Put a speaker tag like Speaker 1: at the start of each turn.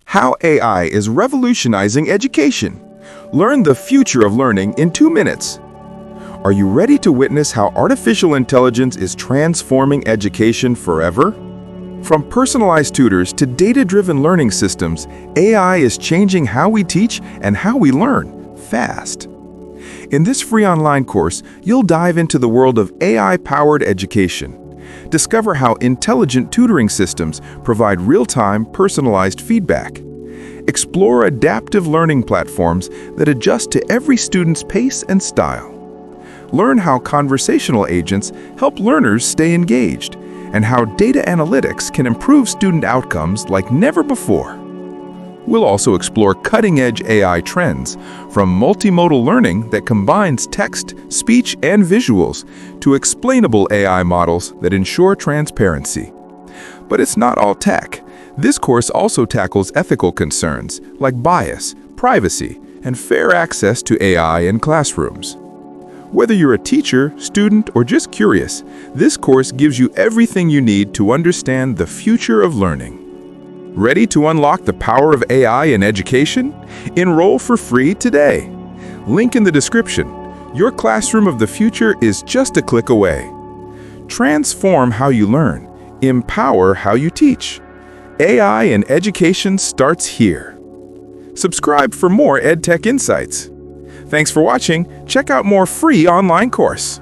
Speaker 1: How AI is revolutionizing education. Learn the future of learning in 2 minutes. Are you ready to witness how artificial intelligence is transforming education forever? From personalized tutors to data-driven learning systems, AI is changing how we teach and how we learn fast. In this free online course, you'll dive into the world of AI-powered education. Discover how intelligent tutoring systems provide real-time, personalized feedback. Explore adaptive learning platforms that adjust to every student's pace and style. Learn how conversational agents help learners stay engaged, and how data analytics can improve student outcomes like never before. We'll also explore cutting-edge AI trends, from multimodal learning that combines text, speech, and visuals, to explainable AI models that ensure transparency. But it's not all tech. This course also tackles ethical concerns like bias, privacy, and fair access to AI in classrooms. Whether you're a teacher, student, or just curious, this course gives you everything you need to understand the future of learning. Ready to unlock the power of AI in education? Enroll for free today. Link in the description. Your classroom of the future is just a click away. Transform how you learn. Empower how you teach. AI in education starts here. Subscribe for more EdTech insights. Thanks for watching. Check out more free online course.